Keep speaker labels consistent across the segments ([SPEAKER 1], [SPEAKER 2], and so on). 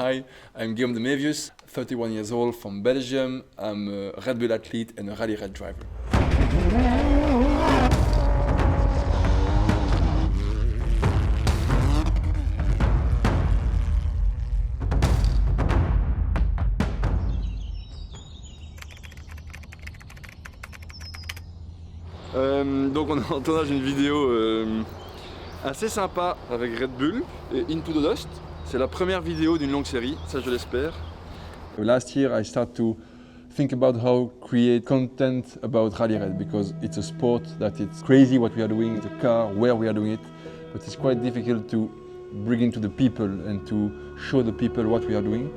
[SPEAKER 1] Hi, I'm Guillaume De Mévius, 31 years old from Belgium. I'm a Red Bull athlete and a rally raid driver. Donc on est en tournage d'une vidéo assez sympa avec Red Bull et Into the Dust. C'est la première vidéo d'une longue série, ça je l'espère. Last year I started to think about how create content about rally raid because it's a sport that it's crazy what we are doing, it's a car, where we are doing it, but it's quite difficult to bring into the people and to show the people what we are doing.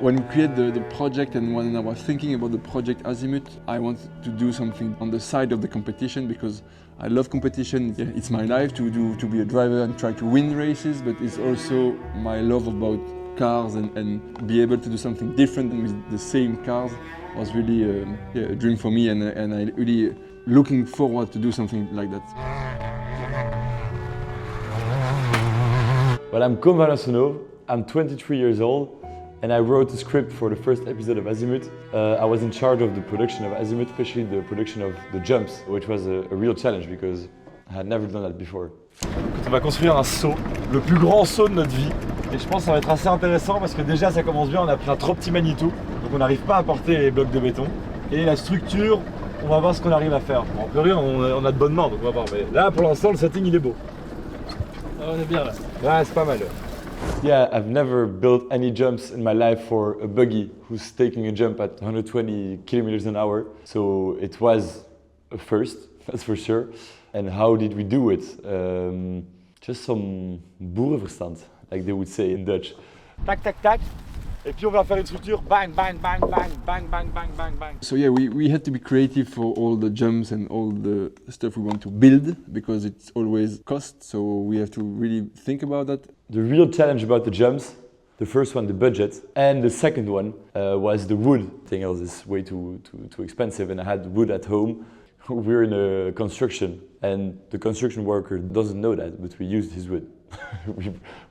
[SPEAKER 1] When we created the project and when I was thinking about the project Azimut, I wanted to do something on the side of the competition because I love competition. It's my life to be a driver and try to win races, but it's also my love about cars and be able to do something different with the same cars was really a dream for me, and I really looking forward to do something like that.
[SPEAKER 2] Well, I'm Guillaume De Mévius, I'm 23 years old. And I wrote the script for the first episode of Azimut. I was in charge of the production of Azimut, especially the production of the jumps, which was a real challenge because I had never done that before.
[SPEAKER 3] On va construire un saut, le plus grand saut de notre vie. Et je pense que ça va être assez intéressant parce que déjà ça commence bien, on a pris un trop petit Manitou, donc on n'arrive pas à porter les blocs de béton. Et la structure, on va voir ce qu'on arrive à faire. Bon, en théorie, on a de bonnes mains, donc on va voir. Mais là, pour l'instant, le setting il est beau.
[SPEAKER 4] Ah, on est bien là.
[SPEAKER 3] Ouais, c'est pas mal.
[SPEAKER 2] Yeah, I've never built any jumps in my life for a buggy who's taking a jump at 120 kilometers an hour. So it was a first, that's for sure. And how did we do it? Just some boerenverstand, like they would say in Dutch.
[SPEAKER 3] Tac, tac, tac. Et puis on va faire une structure, bang, bang, bang, bang, bang, bang, bang, bang, bang.
[SPEAKER 1] So yeah, we had to be creative for all the jumps and all the stuff we want to build because it's always cost, so we have to really think about that.
[SPEAKER 2] The real challenge about the jumps, the first one, the budget, and the second one was the wood. Everything else is way too expensive, and I had wood at home. We're in a construction, and the construction worker doesn't know that, but we used his wood.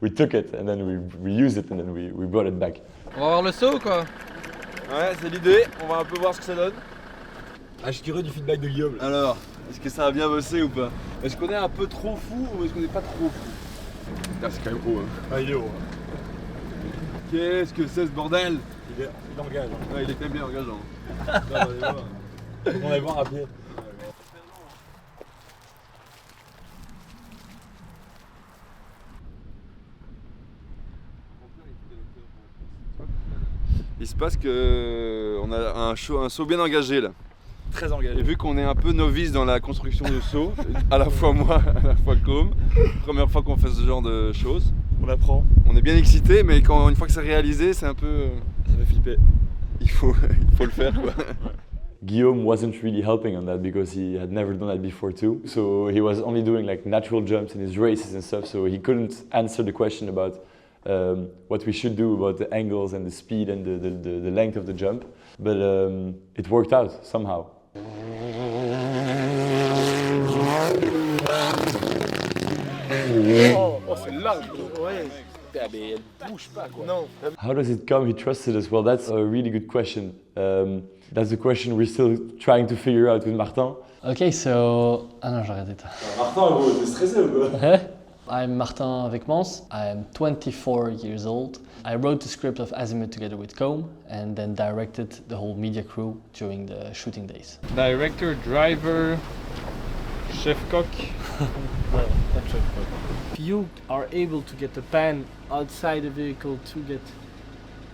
[SPEAKER 2] we took it, and then we used it, and then we brought it back.
[SPEAKER 4] On va voir le saut ou quoi?
[SPEAKER 3] Ouais, c'est l'idée, on va un peu voir ce que ça donne. Ah, je suis curieux du feedback de Guillaume. Là.
[SPEAKER 1] Alors, est-ce que ça a bien bossé ou pas? Est-ce qu'on est un peu trop fou ou est-ce qu'on n'est pas trop fou? Ah, c'est quand même haut. Hein.
[SPEAKER 3] Ah, il est haut.
[SPEAKER 1] Qu'est-ce que c'est ce bordel?
[SPEAKER 3] Il engage. Hein.
[SPEAKER 1] Ouais, il est quand même bien engageant.
[SPEAKER 3] On va aller voir à pied.
[SPEAKER 1] Il se passe qu'on a un saut bien engagé là.
[SPEAKER 3] Très engagé.
[SPEAKER 1] Et vu qu'on est un peu novice dans la construction de sauts, à la fois moi, à la fois Guillaume, première fois qu'on fait ce genre de choses.
[SPEAKER 3] On apprend.
[SPEAKER 1] On est bien excité, mais une fois que c'est réalisé, c'est un peu...
[SPEAKER 3] Ça fait flipper.
[SPEAKER 1] Il faut le faire quoi.
[SPEAKER 2] Guillaume wasn't really helping on that because he had never done that before too. So he was only doing like natural jumps in his races and stuff, so he couldn't answer the question about what we should do about the angles and the speed and the length of the jump. But it worked out somehow.
[SPEAKER 3] Oh c'est large. Ouais.
[SPEAKER 4] Ah, mais elle bouge pas quoi.
[SPEAKER 3] Non.
[SPEAKER 2] How does it come he trusted us? Well, that's a really good question. That's the question we're still trying to figure out with Martin.
[SPEAKER 5] Okay, so... Ah non, j'ai arrêté.
[SPEAKER 3] Martin, gros, t'es stressé ou quoi?
[SPEAKER 5] I'm Martin Vecmans, I'm 24 years old. I wrote the script of Azimut together with Guillaume and then directed the whole media crew during the shooting days.
[SPEAKER 6] Director, driver, chef cock.
[SPEAKER 4] Well, not chef cock. If you are able to get the pan outside the vehicle to get...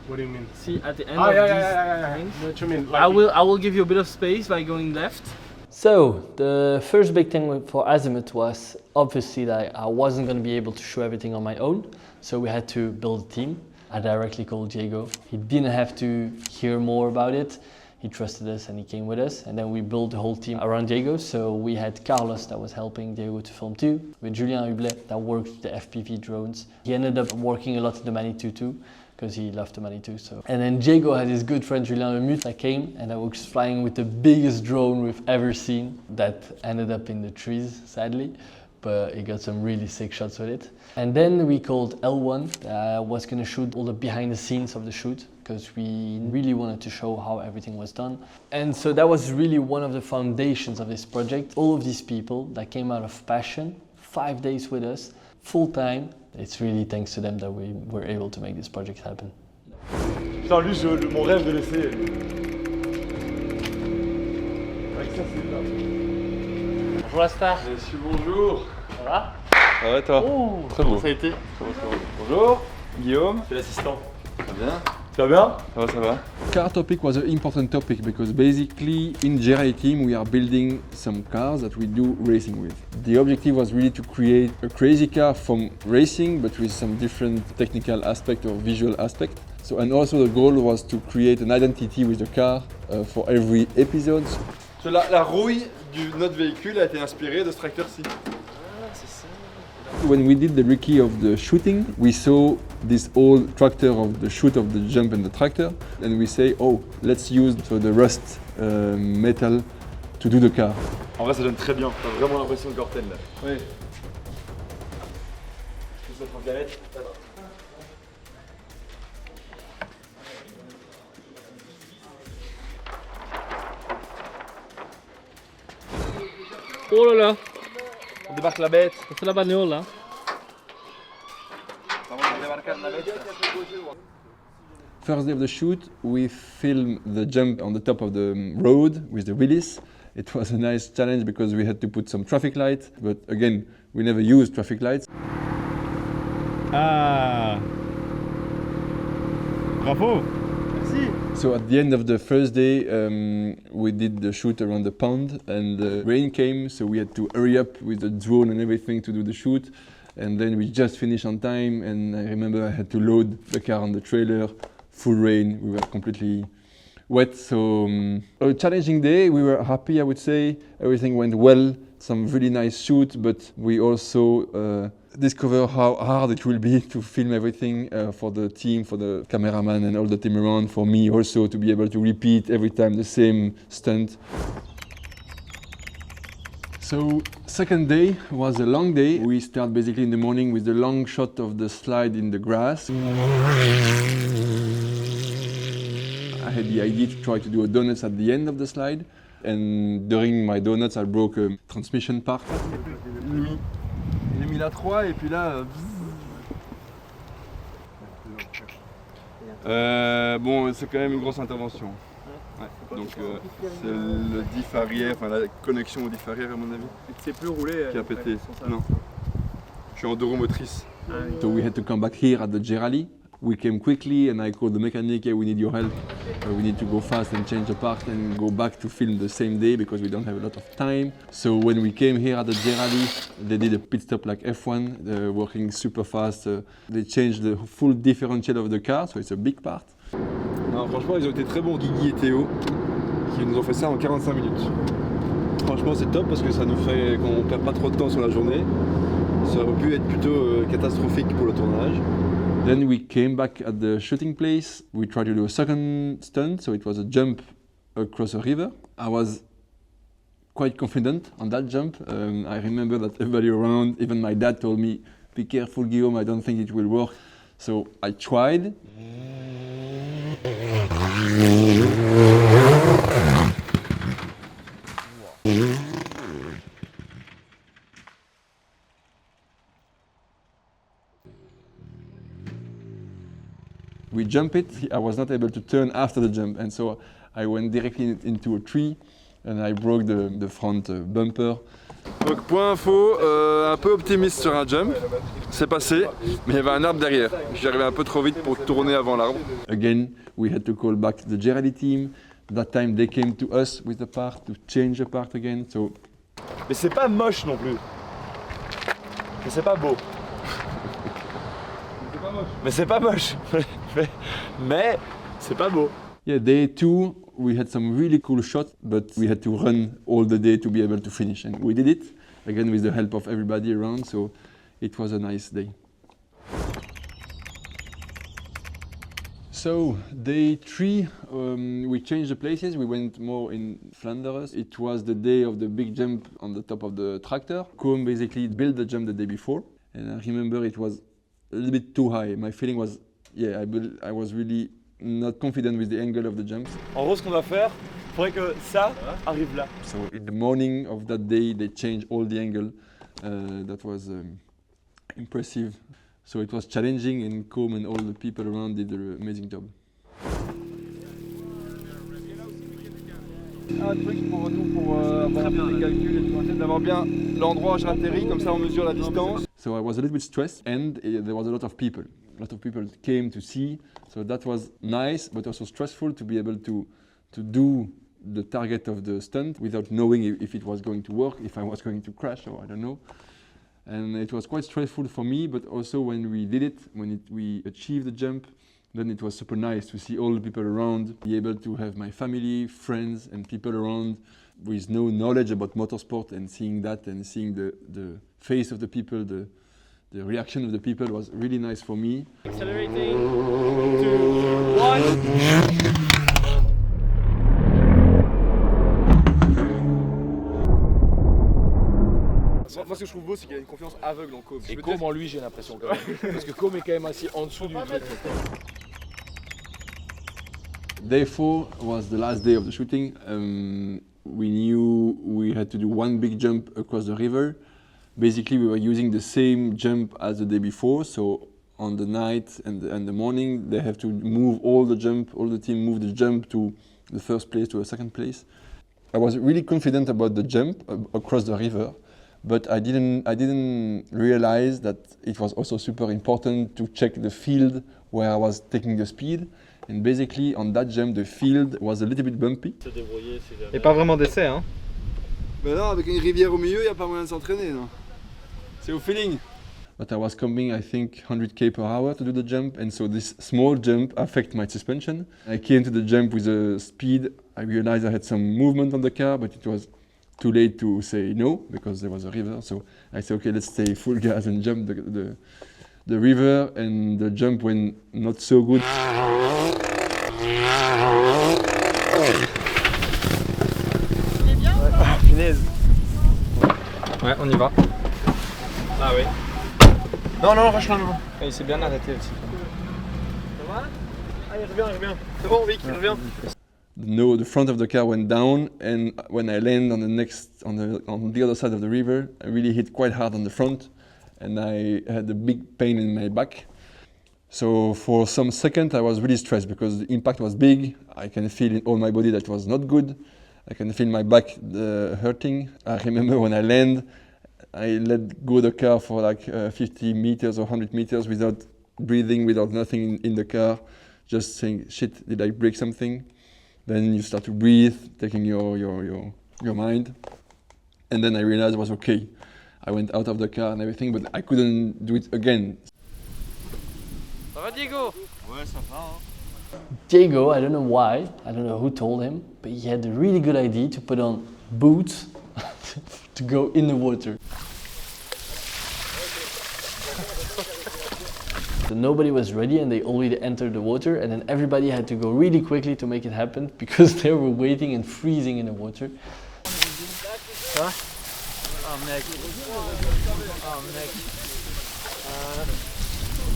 [SPEAKER 6] What do you mean?
[SPEAKER 4] See, at the end of these things,
[SPEAKER 6] What you mean? Like
[SPEAKER 4] I will give you a bit of space by going left.
[SPEAKER 5] So, the first big thing for Azimut was obviously that I wasn't going to be able to show everything on my own, so we had to build a team. I directly called Diego. He didn't have to hear more about it. He trusted us and he came with us, and then we built the whole team around Diego. So we had Carlos that was helping Diego to film too, with Julien Hublet that worked with the FPV drones. He ended up working a lot in the Manitou too, because he loved the Manitou. So. And then Diego had his good friend Julien De Mévius that came and I was flying with the biggest drone we've ever seen that ended up in the trees, sadly. but he got some really sick shots with it. And then we called L1, was going to shoot all the behind the scenes of the shoot, because we really wanted to show how everything was done. And so that was really one of the foundations of this project. All of these people that came out of passion, 5 days with us, full time. It's really thanks to them that we were able to make this project happen.
[SPEAKER 3] Putain, lui, mon rêve de laisser. Avec ça, c'est là.
[SPEAKER 4] Bonjour la star.
[SPEAKER 3] Monsieur, bonjour.
[SPEAKER 4] Ça va?
[SPEAKER 3] Ça va toi?
[SPEAKER 4] Oh,
[SPEAKER 3] très beau.
[SPEAKER 4] Ça a été?
[SPEAKER 3] Bonjour, Guillaume.
[SPEAKER 2] C'est l'assistant.
[SPEAKER 3] Ça va bien? Tu vas bien? Ça va.
[SPEAKER 1] Car topic was an important topic because basically in Rally team we are building some cars that we do racing with. The objective was really to create a crazy car from racing but with some different technical aspect or visual aspect. So, and also the goal was to create an identity with the car for every episode.
[SPEAKER 3] La rouille de notre véhicule a été inspirée de ce tracteur-ci.
[SPEAKER 1] When we did the recce of the shooting, we saw this old tractor of the shoot of the jump and the tractor, and we say, oh, let's use the rust metal to do the car.
[SPEAKER 3] En vrai, ça donne très bien. T'as vraiment l'impression de Gortel là. Oui. Je vais te galette.
[SPEAKER 4] Oh là là,
[SPEAKER 3] On débarque la bête.
[SPEAKER 4] c'est la bagnole là.
[SPEAKER 1] First day of the shoot, we filmed the jump on the top of the road with the wheelies. It was a nice challenge because we had to put some traffic lights, but again, we never used traffic lights.
[SPEAKER 3] Ah. Bravo. Merci.
[SPEAKER 1] So at the end of the first day, we did the shoot around the pond and the rain came, so we had to hurry up with the drone and everything to do the shoot. And then we just finished on time, and I remember I had to load the car on the trailer, full rain, we were completely wet. So a challenging day, we were happy, I would say. Everything went well, some really nice shoots, but we also discover how hard it will be to film everything for the team, for the cameraman and all the team around, for me also to be able to repeat every time the same stunt. So second day was a long day. We start basically in the morning with the long shot of the slide in the grass. I had the idea to try to do a donuts at the end of the slide, and during my donuts I broke a transmission part.
[SPEAKER 3] Il a mis la 3 et puis là... bon, c'est quand même une grosse intervention. Ouais. Donc c'est le diff arrière, enfin la connexion au diff arrière à mon avis.
[SPEAKER 6] C'est plus roulé.
[SPEAKER 3] Qui a pété. Non. Je suis enduro-motrice.
[SPEAKER 1] So we had to come back here at the Rally. We came quickly and I called the mechanic, hey, we need your help. We need to go fast and change the part and go back to film the same day because we don't have a lot of time. So when we came here at the Rally, they did a pit stop like F1, working super fast. They changed the full differential of the car, so it's a big part.
[SPEAKER 3] Non, franchement, ils ont été très bons, Guigui et Théo, qui nous ont fait ça en 45 minutes. Franchement, c'est top parce que ça nous fait qu'on perd pas trop de temps sur la journée. Ça aurait pu être plutôt catastrophique pour le tournage.
[SPEAKER 1] Then we came back at the shooting place. We tried to do a second stunt, so it was a jump across a river. I was quite confident on that jump. I remember that everybody around, even my dad told me, be careful Guillaume, I don't think it will work. So I tried. We jump it, I was not able to turn after the jump, and so I went directly into a tree and I broke the front bumper.
[SPEAKER 3] Donc point info, un peu optimiste sur un jump, c'est passé, mais il y avait un arbre derrière. J'y arrivais un peu trop vite pour tourner avant l'arbre.
[SPEAKER 1] Again, we had to call back the Rally team. That time they came to us with the part to change the part again. So.
[SPEAKER 3] Mais c'est pas moche non plus. Mais c'est pas beau. Mais c'est pas moche. Mais c'est pas beau.
[SPEAKER 1] Yeah, day 2 we had some really cool shots, but we had to run all the day to be able to finish, and we did it again with the help of everybody around. So it was a nice day. So day 3, we changed the places. We went more in Flanders. It was the day of the big jump on the top of the tractor. Guillaume basically built the jump the day before, and I remember it was a little bit too high. My feeling was, yeah, I was really not confident with the angle of the jump.
[SPEAKER 3] En gros, ce qu'on va faire, il faudrait que ça arrive là.
[SPEAKER 1] So in the morning of that day, they changed all the angle. That was impressive. So it was challenging, and Com and all the people around did an amazing job.
[SPEAKER 7] Un truc pour nous, pour avoir des calculs et tout, d'avoir bien l'endroit où j'atterris, comme ça on mesure la distance.
[SPEAKER 1] So I was a little bit stressed, and there was a lot of people. A lot of people came to see, so that was nice, but also stressful to be able to do the target of the stunt without knowing if it was going to work, if I was going to crash, or I don't know. And it was quite stressful for me, but also when we did it, we achieved the jump, then it was super nice to see all the people around, be able to have my family, friends, and people around with no knowledge about motorsport, and seeing that and seeing the face of the people, the reaction of the people was really nice for me.
[SPEAKER 4] Accelerating. 2, 1.
[SPEAKER 7] Moi ce que je trouve beau c'est qu'il a une confiance aveugle en Com.
[SPEAKER 6] Et Com en lui j'ai l'impression quand même. Parce que Com est quand même assis en dessous du truc.
[SPEAKER 1] Day 4 was the last day of the shooting. We knew we had to do one big jump across the river. Basically we were using the same jump as the day before, so on the night and the morning they have to move all the team moved the jump to the first place to a second place. I was really confident about the jump across the river, but I didn't realize that it was also super important to check the field where I was taking the speed. And basically on that jump the field was a little bit bumpy.
[SPEAKER 7] Et pas vraiment d'essai hein. Ben non, avec une rivière au milieu, il n'y a pas moyen de s'entraîner non. C'est au feeling.
[SPEAKER 1] But I was coming, I think, 100 km/h to do the jump, and so this small jump affected my suspension. I came to the jump with a speed. I realized I had some movement on the car, but it was too late to say no because there was a river. So I said, okay, let's stay full gas and jump the river, and the jump went not so good.
[SPEAKER 7] Ah, punaise. Ouais, on y va. Ah oui. Non, lâche-la. Il s'est bien arrêté aussi. Ça va? Ah, il revient. C'est bon, Vic, il revient.
[SPEAKER 1] No, the front of the car went down, and when I landed on the other side of the river, I really hit quite hard on the front, and I had a big pain in my back. So for some seconds I was really stressed because the impact was big. I can feel in all my body that was not good. I can feel my back hurting. I remember when I land, I let go the car for like 50 meters or 100 meters without breathing, without nothing in the car, just saying, shit, did I break something? Then you start to breathe, taking your mind. And then I realized it was okay. I went out of the car and everything, but I couldn't do it again.
[SPEAKER 7] Ça va Diego? Ouais, ça va hein.
[SPEAKER 5] Diego, I don't know why, I don't know who told him, but he had a really good idea to put on boots to go in the water. So nobody was ready and they already entered the water, and then everybody had to go really quickly to make it happen because they were waiting and freezing in the water.
[SPEAKER 7] Quoi? Oh mec.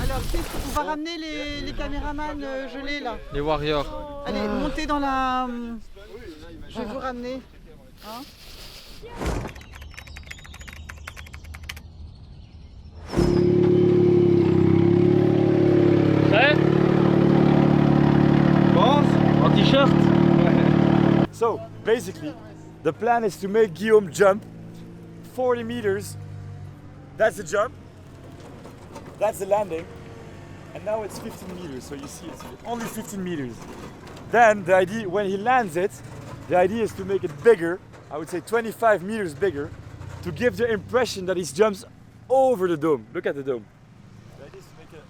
[SPEAKER 8] Alors, on va ramener les caméramans gelés là.
[SPEAKER 7] Les warriors.
[SPEAKER 8] Allez, montez dans la... Je vais vous ramener. Hein?
[SPEAKER 4] Prêt? En t-shirt?
[SPEAKER 3] So basically, the plan is to make Guillaume jump 40 meters. That's the jump. That's the landing. And now it's 15 meters, so you see it's only 15 meters. Then the idea, when he lands it, the idea is to make it bigger, I would say 25 meters bigger, to give the impression that he jumps over the dome. Look at the dome. The idea is to make it...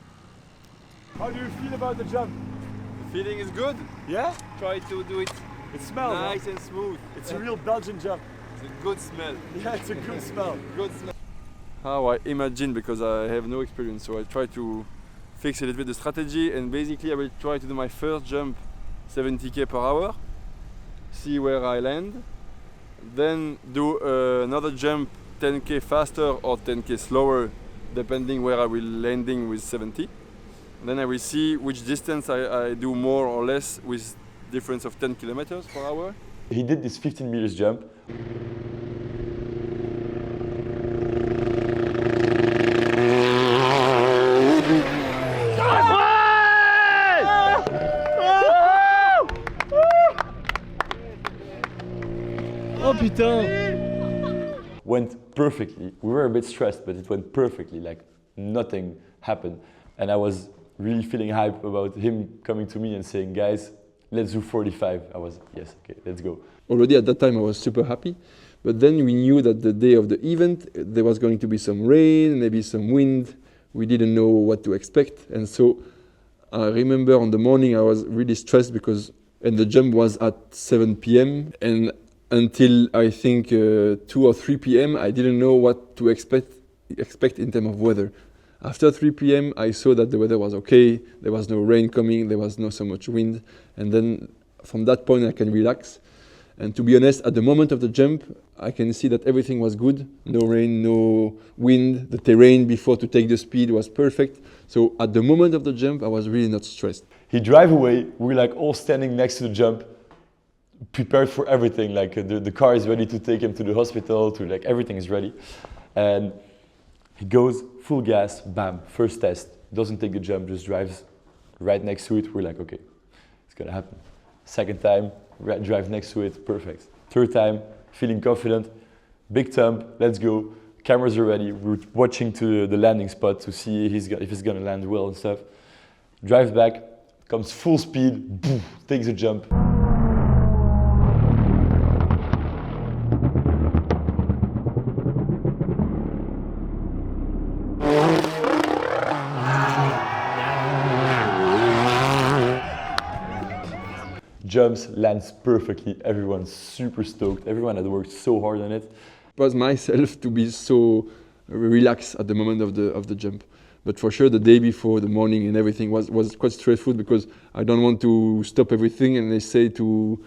[SPEAKER 3] How do you feel about the jump?
[SPEAKER 7] The feeling is good.
[SPEAKER 3] Yeah?
[SPEAKER 7] Try to do it
[SPEAKER 3] It smells
[SPEAKER 7] nice and smooth.
[SPEAKER 3] It's a real Belgian jump.
[SPEAKER 7] It's a good smell.
[SPEAKER 3] Yeah, it's a good smell.
[SPEAKER 7] Good smell.
[SPEAKER 1] How I imagine, because I have no experience, so I try to fix a little bit the strategy, and basically I will try to do my first jump 70k per hour, see where I land, then do another jump 10k faster or 10k slower, depending where I will landing with 70. Then I will see which distance I do more or less with difference of 10 kilometers per hour.
[SPEAKER 2] He did this 15 meters jump.
[SPEAKER 5] Oh putain!
[SPEAKER 2] Went perfectly. We were a bit stressed, but it went perfectly, like nothing happened. And I was really feeling hype about him coming to me and saying, guys, let's do 45. I was, yes, okay, let's go.
[SPEAKER 1] Already at that time I was super happy, but then we knew that the day of the event there was going to be some rain, maybe some wind. We didn't know what to expect, and so I remember on the morning I was really stressed because, and the jump was at 7 p.m. and until I think 2 or 3 p.m. I didn't know what to expect in terms of weather. After 3 p.m. I saw that the weather was okay, there was no rain coming, there was not so much wind, and then from that point I can relax. And to be honest, at the moment of the jump, I can see that everything was good. No rain, no wind, the terrain before to take the speed was perfect. So at the moment of the jump, I was really not stressed.
[SPEAKER 2] He drive away, we were like all standing next to the jump, prepared for everything, like the car is ready to take him to the hospital, to like everything is ready. And he goes full gas, bam, first test, doesn't take the jump, just drives right next to it. We're like, okay, it's gonna happen. Second time, drive next to it, perfect. Third time, feeling confident, big thump, let's go. Cameras are ready, we're watching to the landing spot to see if he's gonna land well and stuff. Drives back, comes full speed, boom, takes a jump. Jumps, lands perfectly, everyone's super stoked, everyone had worked so hard on it.
[SPEAKER 1] It was myself to be so relaxed at the moment of the jump. But for sure the day before, the morning and everything was quite stressful because I don't want to stop everything and they say to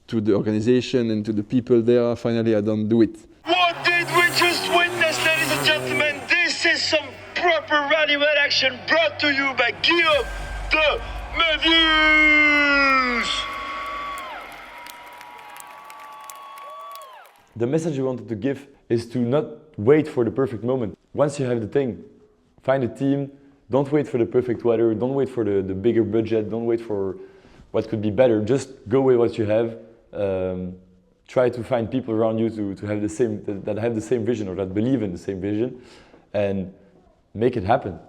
[SPEAKER 1] the organization and to the people there, finally I don't do it.
[SPEAKER 9] What did we just witness, ladies and gentlemen? This is some proper rally red action brought to you by Guillaume De Mévius!
[SPEAKER 2] The message we wanted to give is to not wait for the perfect moment. Once you have the thing, find a team, don't wait for the perfect weather, don't wait for the bigger budget, don't wait for what could be better, just go with what you have. Try to find people around you to have the same, that have the same vision or that believe in the same vision and make it happen.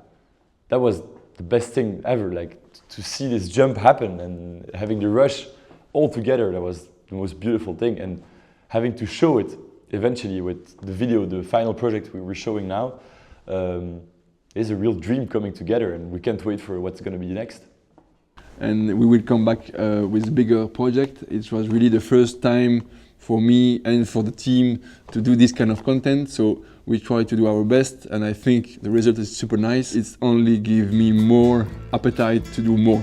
[SPEAKER 2] That was the best thing ever, like to see this jump happen and having the rush all together, that was the most beautiful thing. And having to show it eventually with the video, the final project we were showing now, is a real dream coming together and we can't wait for what's going to be next.
[SPEAKER 1] And we will come back with a bigger project. It was really the first time for me and for the team to do this kind of content. So we try to do our best and I think the result is super nice. It's only give me more appetite to do more.